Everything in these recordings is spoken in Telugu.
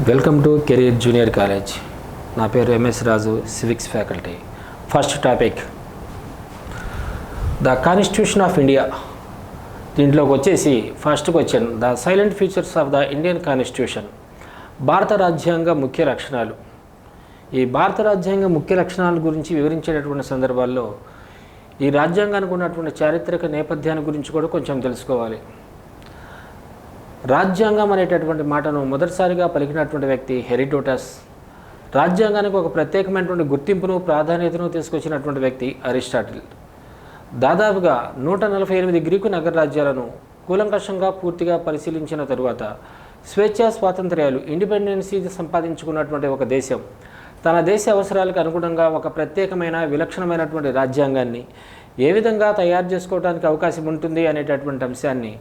Welcome to career junior college. నా పేరు MS Raju, civics faculty. First topic the constitution of India. దీంట్లోకి వచ్చేసి first question, the silent features of the Indian constitution. భారత రాజ్యాంగ ముఖ్య లక్షణాలు. ఈ భారత రాజ్యాంగ ముఖ్య లక్షణాల గురించి వివరించేటటువంటి సందర్భాల్లో ఈ రాజ్యాంగానికి ఉన్నటువంటి చారిత్రక నేపథ్యాన్ని గురించి కూడా కొంచెం తెలుసుకోవాలి. రాజ్యాంగం అనేటటువంటి మాటను మొదటిసారిగా పలికినటువంటి వ్యక్తి హెరోడోటస్. రాజ్యాంగానికి ఒక ప్రత్యేకమైనటువంటి గుర్తింపును, ప్రాధాన్యతను తీసుకొచ్చినటువంటి వ్యక్తి అరిస్టాటిల్. దాదాపుగా 148 గ్రీకు నగర రాజ్యాలను కూలంకషంగా పూర్తిగా పరిశీలించిన తరువాత స్వేచ్ఛా స్వాతంత్ర్యాలు, ఇండిపెండెన్సీ సంపాదించుకున్నటువంటి ఒక దేశం తన దేశ అవసరాలకు అనుగుణంగా ఒక ప్రత్యేకమైన విలక్షణమైనటువంటి రాజ్యాంగాన్ని ఏ విధంగా తయారు చేసుకోవడానికి అవకాశం ఉంటుంది అనేటటువంటి అంశాన్ని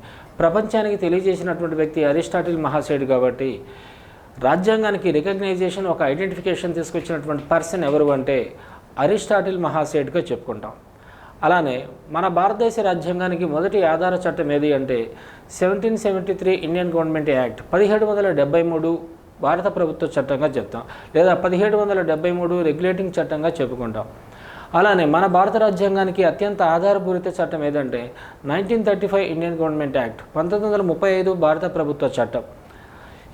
ప్రపంచానికి తెలియజేసినటువంటి వ్యక్తి అరిస్టాటిల్ మహాశయుడు. కాబట్టి రాజ్యాంగానికి రికగ్నైజేషన్, ఒక ఐడెంటిఫికేషన్ తీసుకొచ్చినటువంటి పర్సన్ ఎవరు అంటే అరిస్టాటిల్ మహాశయుడిగా చెప్పుకుంటాం. అలానే మన భారతదేశ రాజ్యాంగానికి మొదటి ఆధార చట్టం ఏది అంటే 1773 ఇండియన్ గవర్నమెంట్ యాక్ట్, 1773 భారత ప్రభుత్వ చట్టంగా చెప్తాం, లేదా 1773 రెగ్యులేటింగ్ చట్టంగా చెప్పుకుంటాం. అలానే మన భారత రాజ్యాంగానికి అత్యంత ఆధారపూరిత చట్టం ఏదంటే 1935 ఇండియన్ గవర్నమెంట్ యాక్ట్, 1935 భారత ప్రభుత్వ చట్టం.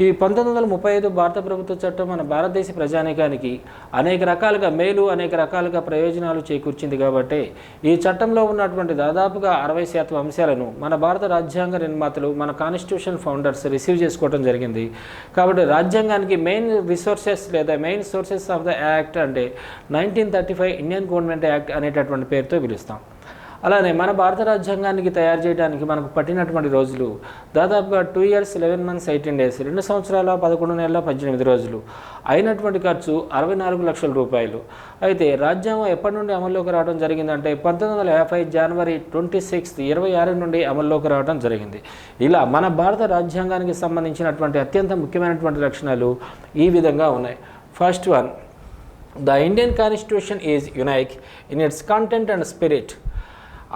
ఈ 1935 భారత ప్రభుత్వ చట్టం మన భారతదేశ ప్రజానీకానికి అనేక రకాలుగా మేలు, అనేక రకాలుగా ప్రయోజనాలు చేకూర్చింది. కాబట్టి ఈ చట్టంలో ఉన్నటువంటి దాదాపుగా 60% అంశాలను మన భారత రాజ్యాంగ నిర్మాతలు, మన కాన్స్టిట్యూషన్ ఫౌండర్స్ రిసీవ్ చేసుకోవడం జరిగింది. కాబట్టి రాజ్యాంగానికి మెయిన్ రిసోర్సెస్ లేదా main sources of the act అంటే 1935 ఇండియన్ గవర్నమెంట్ యాక్ట్ అనేటటువంటి పేరుతో పిలుస్తాం. అలానే మన భారత రాజ్యాంగానికి తయారు చేయడానికి మనకు పట్టినటువంటి రోజులు దాదాపుగా 2 years 11 months 18 days, 2 సంవత్సరాల 11 నెలల 18 రోజులు. అయినటువంటి ఖర్చు 64 లక్షల రూపాయలు. అయితే రాజ్యాంగం ఎప్పటి నుండి అమల్లోకి రావడం జరిగిందంటే 1950 జనవరి 26 26 నుండి అమల్లోకి రావడం జరిగింది. ఇలా మన భారత రాజ్యాంగానికి సంబంధించినటువంటి అత్యంత ముఖ్యమైనటువంటి లక్షణాలు ఈ విధంగా ఉన్నాయి. First one, the Indian constitution is unique in its content and spirit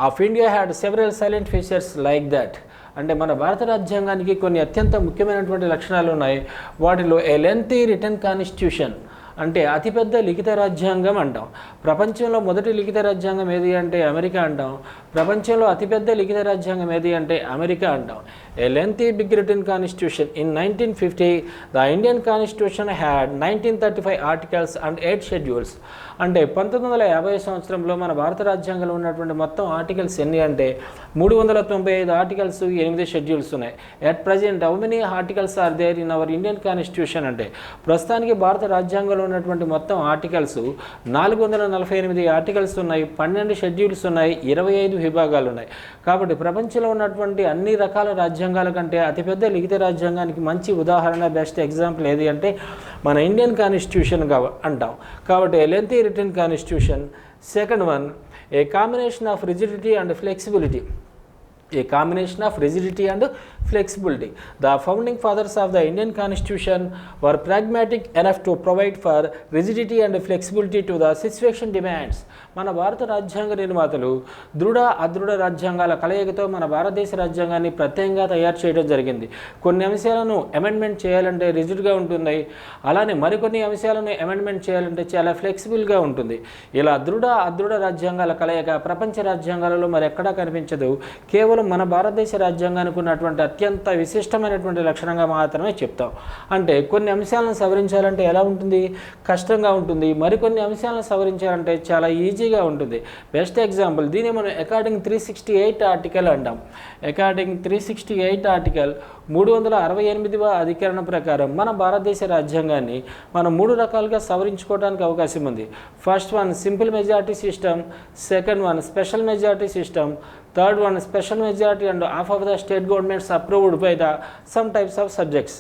of India had several salient features like that. అంటే మన భారత రాజ్యాంగానికి కొన్ని అత్యంత ముఖ్యమైనటువంటి లక్షణాలు ఉన్నాయి. వాటిలో ఏ లెంతీ రిటన్ కాన్స్టిట్యూషన్ అంటే అతిపెద్ద లిఖిత రాజ్యాంగం అంటాం. ప్రపంచంలో మొదటి లిఖిత రాజ్యాంగం ఏది అంటే అమెరికా అంటాం. ప్రపంచంలో అతిపెద్ద లిఖిత రాజ్యాంగం ఏది అంటే అమెరికా అంటాం. A lengthy big written constitution. In 1950 the Indian constitution had 1935 articles and 8 schedules. అంటే 1950 సంవత్సరంలో మన భారత రాజ్యాంగంలో ఉన్నటువంటి మొత్తం ఆర్టికల్స్ ఎన్ని అంటే 395 ఆర్టికల్స్, 8 షెడ్యూల్స్ ఉన్నాయి. At present how many articles are there in our Indian constitution అంటే ప్రస్తుతానికి భారత రాజ్యాంగంలో ఉన్నటువంటి మొత్తం ఆర్టికల్స్ 448 ఆర్టికల్స్ ఉన్నాయి, 12 షెడ్యూల్స్ ఉన్నాయి, 25 విభాగాలు ఉన్నాయి. కాబట్టి ప్రపంచంలో ఉన్నటువంటి అన్ని రకాల రాజ్యాంగాల కంటే అతిపెద్ద లిఖిత రాజ్యాంగానికి మంచి ఉదాహరణ, బెస్ట్ ఎగ్జాంపుల్ ఏది అంటే మన ఇండియన్ కాన్స్టిట్యూషన్ అంటాం. కాబట్టి lengthy written constitution. Second one, a combination of rigidity and flexibility. A combination of rigidity and flexibility. The founding fathers of the Indian Constitution were pragmatic enough to provide for rigidity and flexibility to the situation demands. మన భారత రాజ్యాంగ నిర్మాతలు దృఢ అదృఢ రాజ్యాంగాల కలయికతో మన భారతదేశ రాజ్యాంగాన్ని ప్రత్యేకంగా తయారు చేయడం జరిగింది. కొన్ని అంశాలను అమెండ్మెంట్ చేయాలంటే రిజిడ్గా ఉంటుంది, అలానే మరికొన్ని అంశాలను అమెండ్మెంట్ చేయాలంటే చాలా ఫ్లెక్సిబుల్గా ఉంటుంది. ఇలా దృఢ అదృఢ రాజ్యాంగాల కలయిక ప్రపంచ రాజ్యాంగాలలో మరి ఎక్కడా కనిపించదు. కేవలం మన భారతదేశ రాజ్యాంగానికి ఉన్నటువంటి అత్యంత విశిష్టమైనటువంటి లక్షణంగా మాత్రమే చెప్తాం. అంటే కొన్ని అంశాలను సవరించాలంటే ఎలా ఉంటుంది, కష్టంగా ఉంటుంది. మరికొన్ని అంశాలను సవరించాలంటే చాలా ఈజీగా ఉంటుంది. బెస్ట్ ఎగ్జాంపుల్ దీన్ని మనం అకార్డింగ్ 368 ఆర్టికల్ అంటాం. అకార్డింగ్ 368 ఆర్టికల్ 368వ అధికరణ ప్రకారం మన భారతదేశ రాజ్యాంగాన్ని మనం 3 రకాలుగా సవరించుకోవడానికి అవకాశం ఉంది. First one simple majority system, second one special majority system, third one special majority and half of the state governments approved by the sum types of subjects.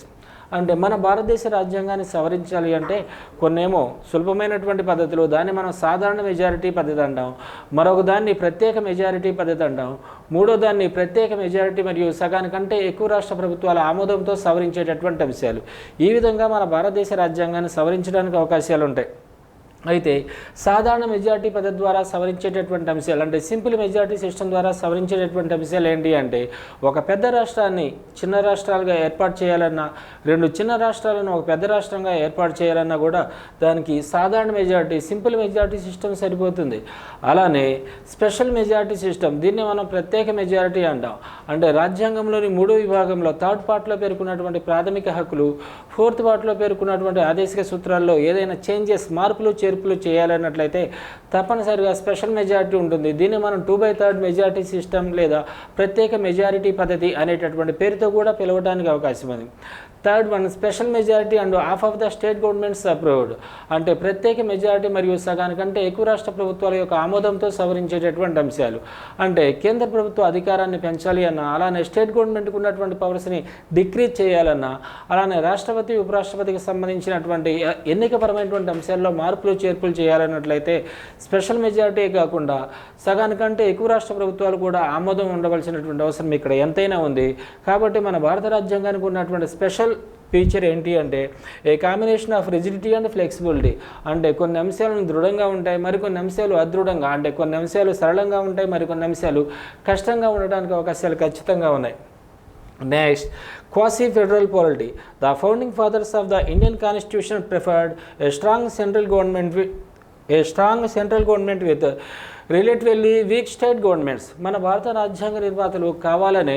అంటే మన భారతదేశ రాజ్యాంగాన్ని సవరించాలి అంటే కొన్నేమో సులభమైనటువంటి పద్ధతులు, దాన్ని మనం సాధారణ మెజారిటీ పద్ధతి అంటాం. మరొక దాన్ని ప్రత్యేక మెజారిటీ పద్ధతి అంటాం. మూడో దాన్ని ప్రత్యేక మెజారిటీ మరియు సగానికంటే ఎక్కువ రాష్ట్ర ప్రభుత్వాల ఆమోదంతో సవరించేటటువంటి అంశాలు. ఈ విధంగా మన భారతదేశ రాజ్యాంగాన్ని సవరించడానికి అవకాశాలు ఉంటాయి. అయితే సాధారణ మెజారిటీ పద్ధతి ద్వారా సవరించేటటువంటి అంశాలు అంటే సింపుల్ మెజారిటీ సిస్టమ్ ద్వారా సవరించేటటువంటి అంశాలు ఏంటి అంటే ఒక పెద్ద రాష్ట్రాన్ని చిన్న రాష్ట్రాలుగా ఏర్పాటు చేయాలన్నా, రెండు చిన్న రాష్ట్రాలను ఒక పెద్ద రాష్ట్రంగా ఏర్పాటు చేయాలన్నా కూడా దానికి సాధారణ మెజారిటీ సింపుల్ మెజారిటీ సిస్టమ్ సరిపోతుంది. అలానే స్పెషల్ మెజారిటీ సిస్టమ్, దీన్ని మనం ప్రత్యేక మెజారిటీ అంటాం. అంటే రాజ్యాంగంలోని 3వ విభాగంలో 3rd పార్ట్లో పేర్కొన్నటువంటి ప్రాథమిక హక్కులు, 4th పార్ట్లో పేర్కొన్నటువంటి ఆదేశిక సూత్రాల్లో ఏదైనా చేంజెస్ మార్పులు చేర్పులు చేయాలన్నట్లయితే తప్పనిసరిగా స్పెషల్ మెజారిటీ ఉంటుంది. దీన్ని మనం 2/3 మెజారిటీ సిస్టమ్ లేదా ప్రత్యేక మెజారిటీ పద్ధతి అనేటటువంటి పేరుతో కూడా పిలవడానికి అవకాశం ఉంది. Third one special majority and half of the state governments approved, అంటే ప్రత్యేక మెజారిటీ మరియు సగానికంటే ఎక్కువ రాష్ట్ర ప్రభుత్వాల యొక్క ఆమోదంతో సవరించేటటువంటి అంశాలు. అంటే కేంద్ర ప్రభుత్వ అధికారాన్ని పెంచాలి అన్నా, అలానే స్టేట్ గవర్నమెంట్కి ఉన్నటువంటి పవర్స్ని డిక్రీజ్ చేయాలన్నా, అలానే రాష్ట్రపతి ఉపరాష్ట్రపతికి సంబంధించినటువంటి ఎన్నికపరమైనటువంటి అంశాల్లో మార్పులు చేర్పులు చేయాలన్నట్లయితే స్పెషల్ మెజారిటీ కాకుండా సగానికంటే ఎక్కువ రాష్ట్ర ప్రభుత్వాలు కూడా ఆమోదం ఉండవలసినటువంటి అవసరం ఇక్కడ ఎంతైనా ఉంది. కాబట్టి మన భారత రాజ్యాంగానికి ఉన్నటువంటి స్పెషల్ ఫీచర్ ఏంటి అంటే a combination of rigidity and flexibility, అంటే కొన్ని అంశాలను దృఢంగా ఉంటాయి, మరికొన్ని అంశాలు అదృఢంగా, అంటే కొన్ని అంశాలు సరళంగా ఉంటాయి, మరికొన్ని అంశాలు కష్టంగా ఉండడానికి అవకాశాలు ఖచ్చితంగా ఉన్నాయి. Next, quasi federal polity. The founding fathers of the Indian Constitution preferred a strong central government with relatively week state governments. మన భారత రాజ్యాంగ నిర్మాతలు కావాలనే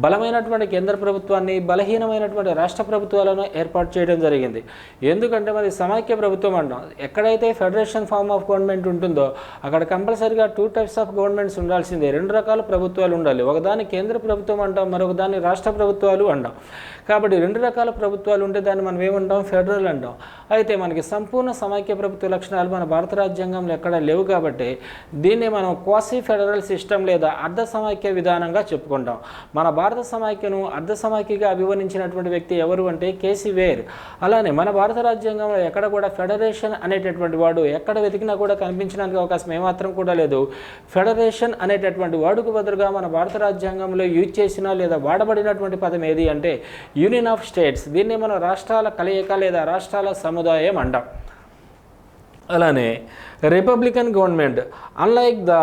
బలమైనటువంటి కేంద్ర ప్రభుత్వాన్ని, బలహీనమైనటువంటి రాష్ట్ర ప్రభుత్వాలను ఏర్పాటు చేయడం జరిగింది. ఎందుకంటే మరి సమైక్య ప్రభుత్వం అంటాం. ఎక్కడైతే ఫెడరేషన్ ఫార్మ్ ఆఫ్ గవర్నమెంట్ ఉంటుందో అక్కడ కంపల్సరీగా 2 టైప్స్ ఆఫ్ గవర్నమెంట్స్ ఉండాల్సిందే. 2 రకాల ప్రభుత్వాలు ఉండాలి. ఒకదాన్ని కేంద్ర ప్రభుత్వం అంటాం, మరొక దాన్ని రాష్ట్ర ప్రభుత్వాలు అంటాం. కాబట్టి 2 రకాల ప్రభుత్వాలు ఉంటే దాన్ని మనం ఏమంటాం, ఫెడరల్ అంటాం. అయితే మనకి సంపూర్ణ సమైక్య ప్రభుత్వ లక్షణాలు మన భారత రాజ్యాంగంలో ఎక్కడా లేవు. కాబట్టి దీన్ని మనం క్వాసీ ఫెడరల్ సిస్టమ్ లేదా అర్ధ సమైక్య విధానంగా చెప్పుకుంటాం. మన భారత సమైక్యను అర్ధ సమైక్యగా అభివర్ణించినటువంటి వ్యక్తి ఎవరు అంటే కేసీ వేర్. అలానే మన భారత రాజ్యాంగంలో ఎక్కడ కూడా ఫెడరేషన్ అనేటటువంటి వాడు ఎక్కడ వెతికినా కూడా కనిపించడానికి అవకాశం ఏమాత్రం కూడా లేదు. ఫెడరేషన్ అనేటటువంటి వాడుకు బదులుగా మన భారత రాజ్యాంగంలో యూజ్ చేసిన లేదా వాడబడినటువంటి పదం ఏది అంటే యూనియన్ ఆఫ్ స్టేట్స్. దీన్ని మనం రాష్ట్రాల కలయిక లేదా రాష్ట్రాల సముదాయం అంటాం. అలానే Republican government, unlike the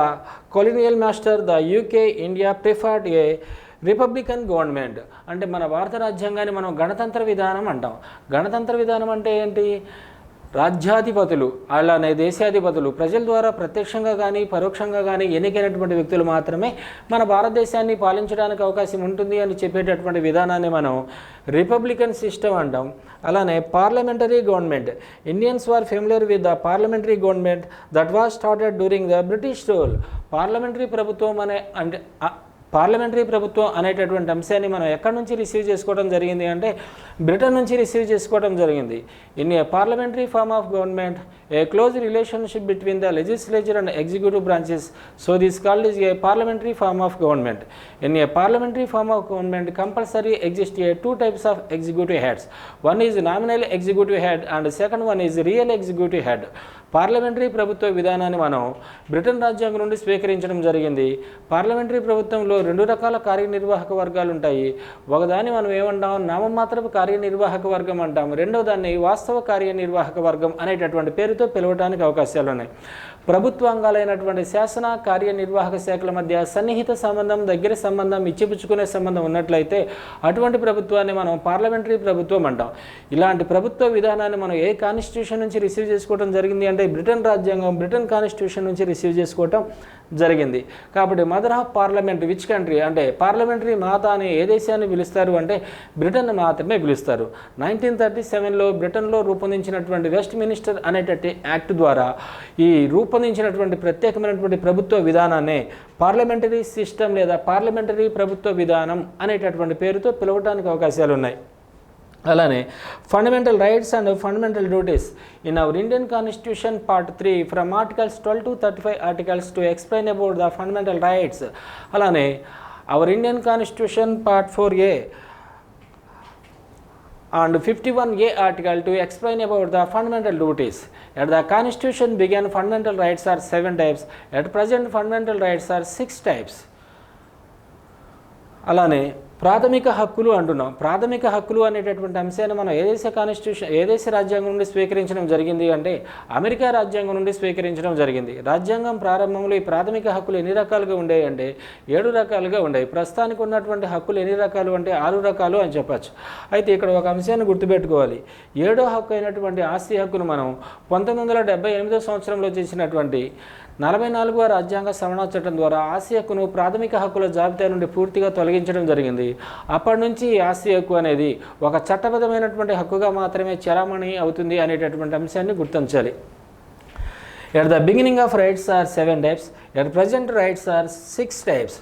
colonial master the UK India preferred A Republican government. అంటే మన భారత రాజ్యాంగాన్ని మనం గణతంత్ర విధానం అంటాం. గణతంత్ర విధానం అంటే ఏంటి, రాజ్యాధిపతులు అలానే దేశాధిపతులు ప్రజల ద్వారా ప్రత్యక్షంగా కానీ పరోక్షంగా కానీ ఎన్నికైనటువంటి వ్యక్తులు మాత్రమే మన భారతదేశాన్ని పాలించడానికి అవకాశం ఉంటుంది అని చెప్పేటటువంటి విధానాన్ని మనం రిపబ్లికన్ సిస్టమ్ అంటాం. అలానే parliamentary government, Indians were familiar with the parliamentary government that was started during the British rule. Parliamentary ప్రభుత్వం అంటే పార్లమెంటరీ ప్రభుత్వం అనేటటువంటి అంశాన్ని మనం ఎక్కడి నుంచి రిసీవ్ చేసుకోవడం జరిగింది అంటే బ్రిటన్ నుంచి రిసీవ్ చేసుకోవడం జరిగింది. In a parliamentary form of government a close relationship between the legislature and executive branches, so this called is a parliamentary form of government. In a parliamentary form of government compulsory exist a 2 types of executive heads. One is nominal executive head and second one is real executive head. Parliamentary ప్రభుత్వ విధానాన్ని మనం బ్రిటన్ రాజ్యాంగం నుండి స్వీకరించడం జరిగింది. పార్లమెంటరీ ప్రభుత్వంలో 2 రకాల కార్యనిర్వాహక వర్గాలు ఉంటాయి. ఒకదాన్ని మనం ఏమంటాం, నామమాత్రపు కార్యనిర్వాహక వర్గం అంటాం. రెండవ దాన్ని వాస్తవ కార్యనిర్వాహక వర్గం అనేటటువంటి పేరుతో పిలవడానికి అవకాశాలు ఉన్నాయి. ప్రభుత్వాంగాలైనటువంటి శాసన కార్యనిర్వాహక శాఖల మధ్య సన్నిహిత సంబంధం, దగ్గర సంబంధం, ఇచ్చిపుచ్చుకునే సంబంధం ఉన్నట్లయితే అటువంటి ప్రభుత్వాన్ని మనం పార్లమెంటరీ ప్రభుత్వం అంటాం. ఇలాంటి ప్రభుత్వ విధానాన్ని మనం ఏ కాన్స్టిట్యూషన్ నుంచి రిసీవ్ చేసుకోవడం జరిగింది అంటే బ్రిటన్ రాజ్యాంగం, బ్రిటన్ కాన్స్టిట్యూషన్ నుంచి రిసీవ్ చేసుకోవటం జరిగింది. కాబట్టి mother of parliament which country అంటే పార్లమెంటరీ మాత అని ఏ దేశాన్ని పిలుస్తారు అంటే బ్రిటన్ మాత్రమే పిలుస్తారు. 1937లో బ్రిటన్లో రూపొందించినటువంటి వెస్ట్ మినిస్టర్ అనేటటువంటి యాక్ట్ ద్వారా ఈ రూపొందించినటువంటి ప్రత్యేకమైనటువంటి ప్రభుత్వ విధానాన్ని పార్లమెంటరీ సిస్టమ్ లేదా పార్లమెంటరీ ప్రభుత్వ విధానం అనేటటువంటి పేరుతో పిలవడానికి అవకాశాలు ఉన్నాయి. అలానే fundamental rights and fundamental duties in our Indian constitution part 3 from articles 12 to 35 articles to explain about the fundamental rights. అలానే our Indian constitution part 4A and 51A article to explain about the fundamental duties. At the constitution began, fundamental rights are 7 types. At present fundamental rights are 6 types. అలానే ప్రాథమిక హక్కులు అంటున్నాం. ప్రాథమిక హక్కులు అనేటటువంటి అంశాన్ని మనం ఏ దేశ రాజ్యాంగం నుండి స్వీకరించడం జరిగింది అంటే అమెరికా రాజ్యాంగం నుండి స్వీకరించడం జరిగింది. రాజ్యాంగం ప్రారంభంలో ఈ ప్రాథమిక హక్కులు ఎన్ని రకాలుగా ఉండేవి అంటే 7 రకాలుగా ఉండేవి. ప్రస్తుతానికి ఉన్నటువంటి హక్కులు ఎన్ని రకాలు అంటే 6 రకాలు అని చెప్పచ్చు. అయితే ఇక్కడ ఒక అంశాన్ని గుర్తుపెట్టుకోవాలి. 7వ హక్కు అయినటువంటి ఆస్తి హక్కును మనం 1978 సంవత్సరంలో చేసినటువంటి 44వ రాజ్యాంగ సవరణ చట్టం ద్వారా ఆస్తి హక్కును ప్రాథమిక హక్కుల జాబితా నుండి పూర్తిగా తొలగించడం జరిగింది. అప్పటి నుంచి ఈ ఆస్తి హక్కు అనేది ఒక చట్టబద్ధమైనటువంటి హక్కుగా మాత్రమే చలామణి అవుతుంది అనేటటువంటి అంశాన్ని గుర్తించాలి. At the beginning of rights are 7 types. At present rights are 6 types.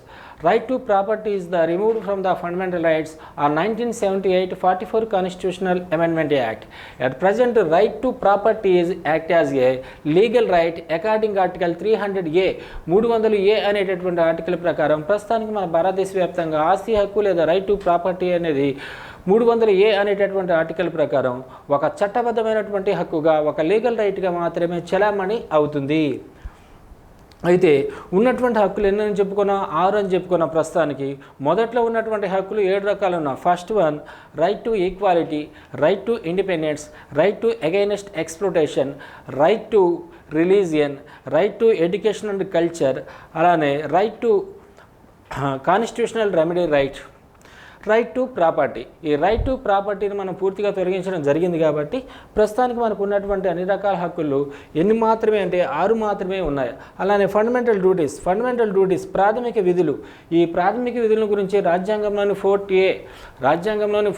Right to property is the removed from the fundamental rights or 1978 44 Constitutional Amendment Act. At present, right to property is act as a legal right according Article 300A 300A అనేటటువంటి ఆర్టికల్ ప్రకారం ప్రస్తుతానికి మన భారతదేశ వ్యాప్తంగా ఆస్తి హక్కు లేదా రైట్ టు ప్రాపర్టీ అనేది 300A అనేటటువంటి ఆర్టికల్ ప్రకారం ఒక చట్టబద్ధమైనటువంటి హక్కుగా ఒక లీగల్ రైట్గా మాత్రమే చలామణి అవుతుంది. అయితే ఉన్నటువంటి హక్కులు ఎన్నని చెప్పుకున్నా 6 అని చెప్పుకున్నాం. ప్రస్తుతానికి మొదట్లో ఉన్నటువంటి హక్కులు 7 రకాలు ఉన్నాయి. First one right to equality, right to independence, right to against exploitation, right to religion, right to education and culture, అలానే right to constitutional remedy right to property. ఈ రైట్ టు ప్రాపర్టీని మనం పూర్తిగా తొలగించడం జరిగింది కాబట్టి ప్రస్తుతానికి మనకు ఉన్నటువంటి అన్ని రకాల హక్కులు ఎన్ని మాత్రమే అంటే 6 మాత్రమే ఉన్నాయి. అలానే ఫండమెంటల్ డ్యూటీస్ ప్రాథమిక విధులు. ఈ ప్రాథమిక విధుల గురించి రాజ్యాంగంలోని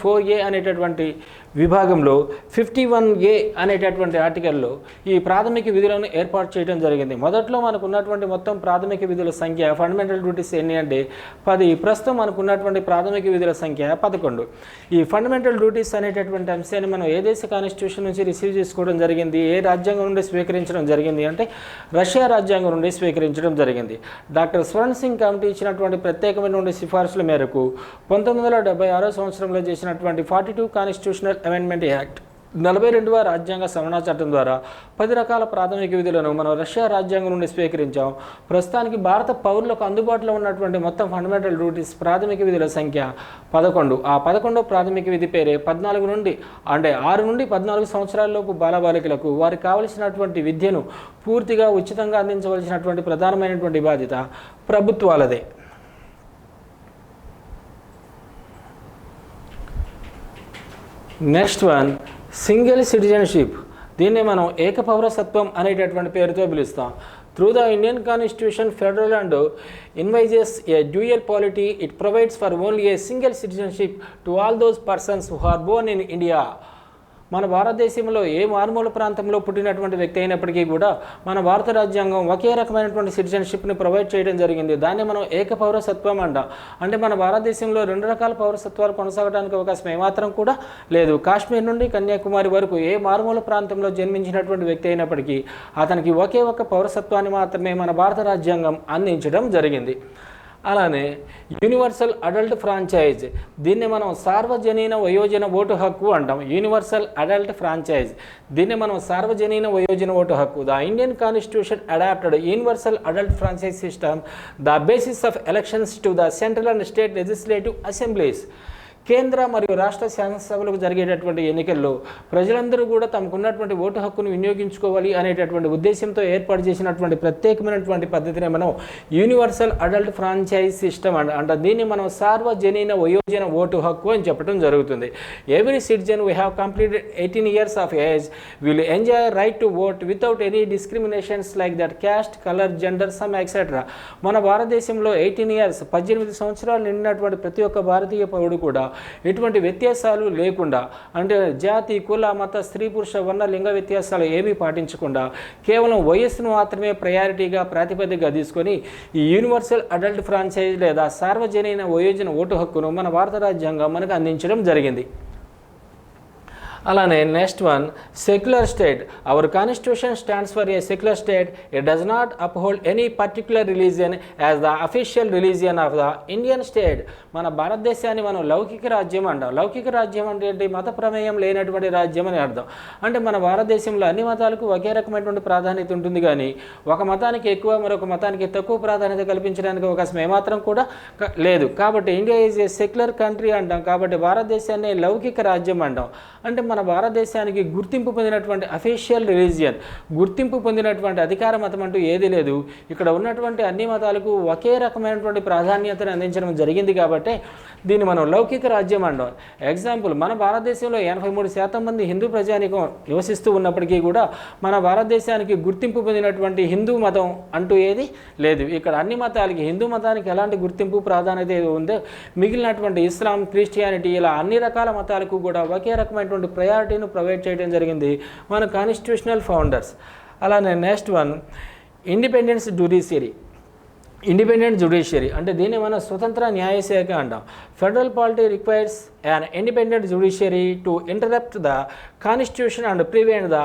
4A అనేటటువంటి విభాగంలో 51A అనేటటువంటి ఆర్టికల్లో ఈ ప్రాథమిక విధులను ఏర్పాటు చేయడం జరిగింది. మొదట్లో మనకు ఉన్నటువంటి మొత్తం ప్రాథమిక విధుల సంఖ్య ఫండమెంటల్ డ్యూటీస్ ఎన్ని అంటే 10. ప్రస్తుతం మనకు ఉన్నటువంటి ప్రాథమిక విధుల సంఖ్య 11. ఈ ఫండమెంటల్ డ్యూటీస్ అనేటటువంటి అంశాన్ని మనం ఏ దేశ కాన్స్టిట్యూషన్ నుంచి రిసీవ్ చేసుకోవడం జరిగింది, ఏ రాజ్యాంగం నుండి స్వీకరించడం జరిగింది అంటే రష్యా రాజ్యాంగం నుండి స్వీకరించడం జరిగింది. డాక్టర్ స్వరణ్ సింగ్ కమిటీ ఇచ్చినటువంటి ప్రత్యేకమైనటువంటి సిఫార్సుల మేరకు 1976 సంవత్సరంలో చేసినటువంటి 42 కాన్స్టిట్యూషనల్ అమెండ్మెంట్ యాక్ట్ 42వ రాజ్యాంగ సవరణ చట్టం ద్వారా 10 రకాల ప్రాథమిక విధులను మనం రష్యా రాజ్యాంగం నుండి స్వీకరించాం. ప్రస్తుతానికి భారత పౌరులకు అందుబాటులో ఉన్నటువంటి మొత్తం ఫండమెంటల్ డ్యూటీస్ ప్రాథమిక విధుల సంఖ్య 11. ఆ 11వ ప్రాథమిక విధి పేరే 6 నుండి 14 సంవత్సరాలలోపు బాలబాలికలకు వారికి కావలసినటువంటి విద్యను పూర్తిగా ఉచితంగా అందించవలసినటువంటి ప్రధానమైనటువంటి బాధ్యత ప్రభుత్వాలదే. Next one single citizenship. దీన్ని మనం ఏకపౌరసత్వం అనేటటువంటి పేరుతో పిలుస్తాం. Through the Indian Constitution, federal and envisages a dual polity. It provides for only a single citizenship to all those persons who are born in India. మన భారతదేశంలో ఏ మారుమూల ప్రాంతంలో పుట్టినటువంటి వ్యక్తి అయినప్పటికీ కూడా మన భారత రాజ్యాంగం ఒకే రకమైనటువంటి సిటిజన్షిప్ని ప్రొవైడ్ చేయడం జరిగింది. దాన్ని మనం ఏకపౌరసత్వం అంటాం. అంటే మన భారతదేశంలో 2 రకాల పౌరసత్వాలు కొనసాగడానికి అవకాశం ఏమాత్రం కూడా లేదు. కాశ్మీర్ నుండి కన్యాకుమారి వరకు ఏ మారుమూల ప్రాంతంలో జన్మించినటువంటి వ్యక్తి అయినప్పటికీ అతనికి ఒకే ఒక పౌరసత్వాన్ని మాత్రమే మన భారత రాజ్యాంగం అందించడం జరిగింది. అలానే యూనివర్సల్ అడల్ట్ ఫ్రాంచైజ్. దీన్ని మనం సార్వజనీన వయోజన ఓటు హక్కు అంటాం. యూనివర్సల్ అడల్ట్ ఫ్రాంచైజ్, దీన్ని మనం సార్వజనీన వయోజన ఓటు హక్కు. The Indian constitution adapted universal adult franchise system the basis of elections to the central and state legislative assemblies. కేంద్ర మరియు రాష్ట్ర శాసనసభలకు జరిగేటటువంటి ఎన్నికల్లో ప్రజలందరూ కూడా తమకున్నటువంటి ఓటు హక్కును వినియోగించుకోవాలి అనేటటువంటి ఉద్దేశంతో ఏర్పాటు చేసినటువంటి ప్రత్యేకమైనటువంటి పద్ధతిని మనం యూనివర్సల్ అడల్ట్ ఫ్రాంచైజ్ సిస్టమ్ అంటే దీన్ని మనం సార్వజనీన వయోజన ఓటు హక్కు అని చెప్పడం జరుగుతుంది. Every citizen we have completed 18 years of age will enjoy right to vote without any discriminations like that caste, color, gender, some etc. మన భారతదేశంలో 18 సంవత్సరాలు నిండినటువంటి ప్రతి ఒక్క భారతీయ పౌరుడు కూడా ఎటువంటి వ్యత్యాసాలు లేకుండా అంటే జాతి, కుల, మత, స్త్రీ, పురుష, వర్ణ, లింగ వ్యత్యాసాలు ఏమీ పాటించకుండా కేవలం వయస్సును మాత్రమే ప్రయారిటీగా ప్రాతిపదికగా తీసుకొని ఈ యూనివర్సల్ అడల్ట్ ఫ్రాంచైజ్ లేదా సార్వజనీన వయోజన ఓటు హక్కును మన భారత రాజ్యాంగం మనకు అందించడం జరిగింది. అలానే next one secular state. Our constitution stands for a secular state. It does not uphold any particular religion as the official religion of the Indian state. మన భారతదేశాన్ని మనం లౌకిక రాజ్యం అంటాం. లౌకిక రాజ్యం అంటే ఏంటి? మత ప్రమేయం లేనటువంటి రాజ్యం అని అర్థం. అంటే మన భారతదేశంలో అన్ని మతాలకు ఒకే రకమైనటువంటి ప్రాధాన్యత ఉంటుంది, కానీ ఒక మతానికి ఎక్కువ మరొక మతానికి తక్కువ ప్రాధాన్యత కల్పించడానికి అవకాశం ఏమాత్రం కూడా లేదు. కాబట్టి India is a secular country అంటాం. కాబట్టి భారతదేశాన్ని లౌకిక రాజ్యం అంటాం. అంటే మన భారతదేశానికి గుర్తింపు పొందినటువంటి అఫీషియల్ రిలీజియన్, గుర్తింపు పొందినటువంటి అధికార మతం అంటూ ఏదీ లేదు. ఇక్కడ ఉన్నటువంటి అన్ని మతాలకు ఒకే రకమైనటువంటి ప్రాధాన్యతను అందించడం జరిగింది కాబట్టి దీన్ని మనం లౌకిక రాజ్యం అంటాం. ఎగ్జాంపుల్, మన భారతదేశంలో 83% మంది హిందూ ప్రజానికం నివసిస్తూ ఉన్నప్పటికీ కూడా మన భారతదేశానికి గుర్తింపు పొందినటువంటి హిందూ మతం అంటూ ఏది లేదు. ఇక్కడ అన్ని మతాలకి, హిందూ మతానికి ఎలాంటి గుర్తింపు ప్రాధాన్యత ఉందో మిగిలినటువంటి ఇస్లాం, క్రిస్టియానిటీ ఇలా అన్ని రకాల మతాలకు కూడా ఒకే రకమైనటువంటి ప్రయారిటీను ప్రొవైడ్ చేయడం జరిగింది మన కాన్స్టిట్యూషనల్ ఫౌండర్స్. అలానే next one independence judiciary. Independent judiciary అంటే దీన్ని మనం స్వతంత్ర న్యాయశాఖ అంటాం. Federal polity requires an independent judiciary to interrupt the constitution and prevent the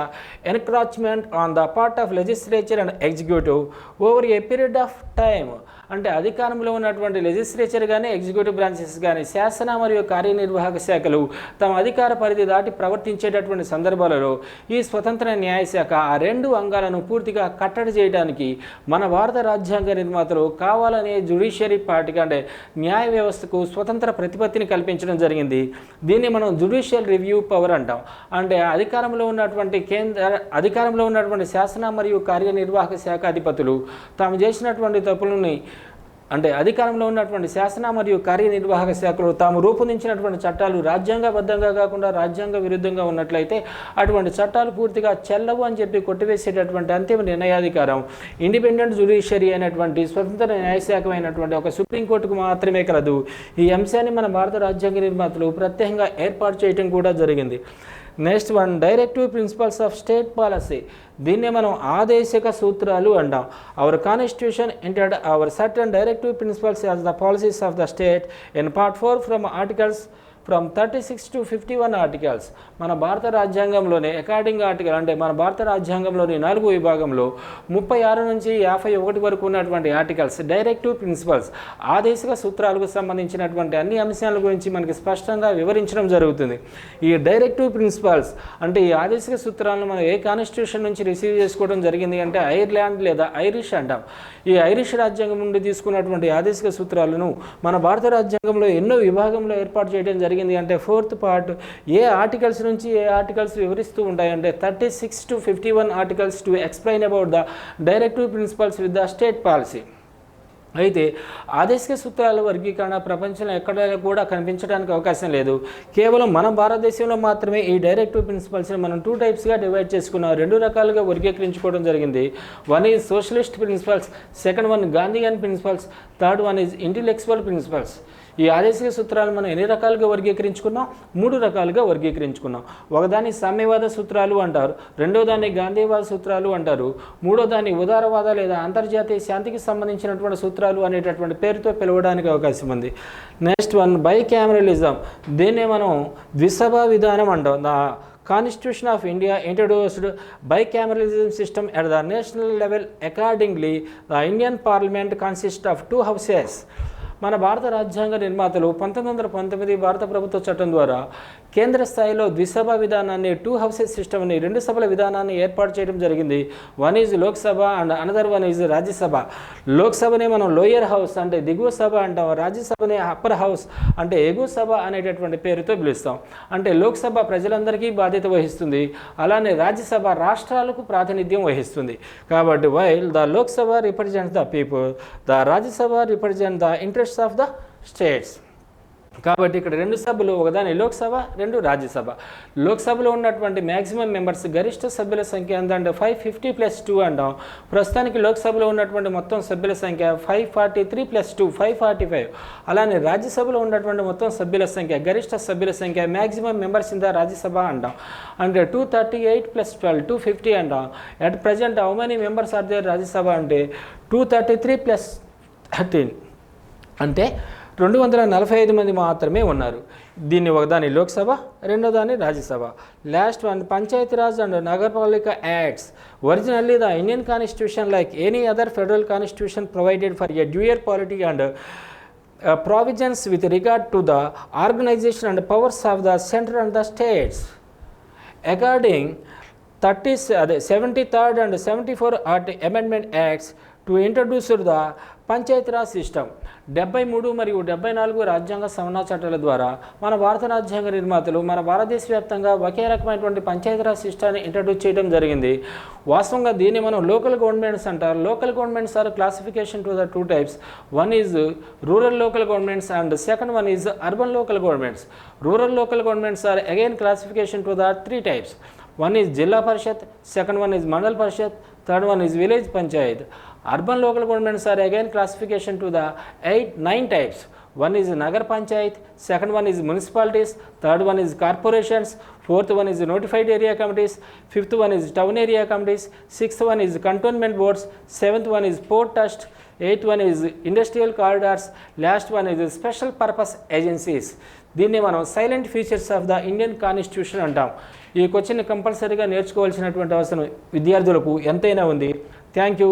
encroachment on the part of legislature and executive over a period of time. అంటే అధికారంలో ఉన్నటువంటి లెజిస్లేచర్ కానీ ఎగ్జిక్యూటివ్ బ్రాంచెస్ కానీ శాసన మరియు కార్యనిర్వాహక శాఖలు తమ అధికార పరిధి దాటి ప్రవర్తించేటటువంటి సందర్భాలలో ఈ స్వతంత్ర న్యాయశాఖ ఆ రెండు అంగాలను పూర్తిగా కట్టడి చేయడానికి మన భారత రాజ్యాంగ నిర్మాతలు కావాలనే జ్యుడిషియరీ పార్టీకి అంటే న్యాయ వ్యవస్థకు స్వతంత్ర ప్రతిపత్తిని కల్పించడం జరిగింది. దీన్ని మనం జ్యుడిషియల్ రివ్యూ పవర్ అంటాం. అంటే అధికారంలో ఉన్నటువంటి శాసన మరియు కార్యనిర్వాహక శాఖ అధిపతులు తాము చేసినటువంటి తప్పులని అంటే అధికారంలో ఉన్నటువంటి శాసన మరియు కార్యనిర్వాహక శాఖలు తాము రూపొందించినటువంటి చట్టాలు రాజ్యాంగబద్ధంగా కాకుండా రాజ్యాంగ విరుద్ధంగా ఉన్నట్లయితే అటువంటి చట్టాలు పూర్తిగా చెల్లవు అని చెప్పి కొట్టివేసేటటువంటి అంతిమ నిర్ణయాధికారం ఇండిపెండెంట్ జ్యుడిషియరీ అయినటువంటి స్వతంత్ర న్యాయశాఖ అయినటువంటి ఒక సుప్రీంకోర్టుకు మాత్రమే కలదు. ఈ అంశాన్ని మన భారత రాజ్యాంగ నిర్మాతలు ప్రత్యేకంగా ఏర్పాటు చేయడం కూడా జరిగింది. Next one directive principles of state policy. దీన్నే మనం ఆదేశిక సూత్రాలు అంటాం. Our constitution entered our certain directive principles as the policies of the state in part 4 from articles from 36 to 51 articles. మన భారత రాజ్యాంగంలోనే అకార్డింగ్ ఆర్టికల్ అంటే మన భారత రాజ్యాంగంలోని 4వ విభాగంలో 36 నుంచి 51 వరకు ఉన్నటువంటి ఆర్టికల్స్ డైరెక్టివ్ ప్రిన్సిపల్స్ ఆదేశిక సూత్రాలకు సంబంధించినటువంటి అన్ని అంశాల గురించి మనకి స్పష్టంగా వివరించడం జరుగుతుంది. ఈ డైరెక్టివ్ ప్రిన్సిపల్స్ అంటే ఈ ఆదేశిక సూత్రాలను మనం ఏ కాన్స్టిట్యూషన్ నుంచి రిసీవ్ చేసుకోవడం జరిగింది అంటే ఐర్లాండ్ లేదా ఐరిష్ అంటాం. ఈ ఐరిష్ రాజ్యాంగం నుండి తీసుకున్నటువంటి ఆదేశిక సూత్రాలను మన భారత రాజ్యాంగంలో ఎన్నో విభాగంలో ఏర్పాటు చేయడం జరిగింది. అంటే 4th పార్ట్ ఏ ఆర్టికల్స్ నుంచి ఏ ఆర్టికల్స్ వివరిస్తూ ఉంటాయంటే 36 to 51 articles to explain about the directive principles with the state policy. అయితే ఆదేశిక సూత్రాల వర్గీకరణ ప్రపంచంలో ఎక్కడ కూడా కనిపించడానికి అవకాశం లేదు. కేవలం మన భారతదేశంలో మాత్రమే ఈ డైరెక్టివ్ ప్రిన్సిపల్స్ని మనం 2 టైప్స్గా డివైడ్ చేసుకున్నాం. 2 రకాలుగా వర్గీకరించుకోవడం జరిగింది. One is socialist principles, second one Gandhian principles, third one is intellectual principles. ఈ ఆదేశిక సూత్రాలు మనం ఎన్ని రకాలుగా వర్గీకరించుకున్నాం? 3 రకాలుగా వర్గీకరించుకున్నాం. ఒకదాన్ని సామ్యవాద సూత్రాలు అంటారు, రెండో దాన్ని గాంధీవాద సూత్రాలు అంటారు, మూడో దాన్ని ఉదారవాద లేదా అంతర్జాతీయ శాంతికి సంబంధించినటువంటి సూత్రాలు అనేటటువంటి పేరుతో పిలవడానికి అవకాశం ఉంది. Next one bicameralism. దీన్నే మనం ద్విసభ విధానం అంటాం. The Constitution of India introduced bicameralism system at the national level. Accordingly, the Indian Parliament consists of 2 houses. మన భారత రాజ్యాంగ నిర్మాతలు 1919 భారత ప్రభుత్వ చట్టం ద్వారా కేంద్ర స్థాయిలో ద్విసభ విధానాన్ని 2 హౌసెస్ సిస్టమ్ని 2 సభల విధానాన్ని ఏర్పాటు చేయడం జరిగింది. One is Lok Sabha and another one is Rajya Sabha. లోక్సభని మనం లోయర్ హౌస్ అంటే దిగువ సభ అంటాం, రాజ్యసభని అప్పర్ హౌస్ అంటే ఎగువ సభ అనేటటువంటి పేరుతో పిలుస్తాం. అంటే లోక్సభ ప్రజలందరికీ బాధ్యత వహిస్తుంది, అలానే రాజ్యసభ రాష్ట్రాలకు ప్రాతినిధ్యం వహిస్తుంది. కాబట్టి while the Lok Sabha represents the people, the Rajya Sabha represent the interest of the states. కాబట్టి ఇక్కడ 2 సభలు, ఒకదాని లోక్సభ, 2 రాజ్యసభ. లోక్సభలో ఉన్నటువంటి మ్యాక్సిమం మెంబర్స్ గరిష్ట సభ్యుల సంఖ్య ఎంత అంటే 550 + 2 అంటాం. ప్రస్తుతానికి లోక్సభలో ఉన్నటువంటి మొత్తం సభ్యుల సంఖ్య 543 + 2 545. అలానే రాజ్యసభలో ఉన్నటువంటి మొత్తం సభ్యుల సంఖ్య గరిష్ట సభ్యుల సంఖ్య maximum members in the Rajya Sabha అంటాం. అంటే 238 + 12 250 అంటాం. At present how many members are there Rajya Sabha అంటే 233 + 13 అంటే 245 మంది మాత్రమే ఉన్నారు. దీన్ని ఒకదాని లోక్సభ, రెండో దాన్ని Rajya Sabha. Last one Panchayati Raj and Nagarpalika acts. Originally the Indian constitution like any other federal constitution provided for a dual polity and provisions with regard to the organization and powers of the center and the states. According 73rd and 74th Amendment Acts to introduce the Panchayati Raj system. 73 మరియు 74 రాజ్యాంగ సవరణ చట్టాల ద్వారా మన భారత రాజ్యాంగ నిర్మాతలు మన భారతదేశ వ్యాప్తంగా ఒకే రకమైనటువంటి పంచాయతీరాజ్ సిస్టాన్ని ఇంట్రడ్యూస్ చేయడం జరిగింది. వాస్తవంగా దీన్ని మనం లోకల్ గవర్నమెంట్స్ అంటారు. Local governments are classification to the two types. One is rural local governments and second one is urban local governments. Rural local governments are again classification to the three types. One is Jilla Parishad, second one is Mandal Parishad, third one is Village Panchayat. Urban local governments are again classification to the 9 types. One is Nagar Panchayat, second one is municipalities, third one is corporations, fourth one is notified area committees, fifth one is town area committees, sixth one is cantonment boards, seventh one is port trust, eighth one is industrial corridors, last one is special purpose agencies. దీన్ని మనం silent features of the Indian constitution అంటాం. ఈ క్వశ్చన్ కంపల్సరీగా నేర్చుకోవాల్సినటువంటి అవసరం విద్యార్థులకు ఎంతైనా ఉంది. Thank you.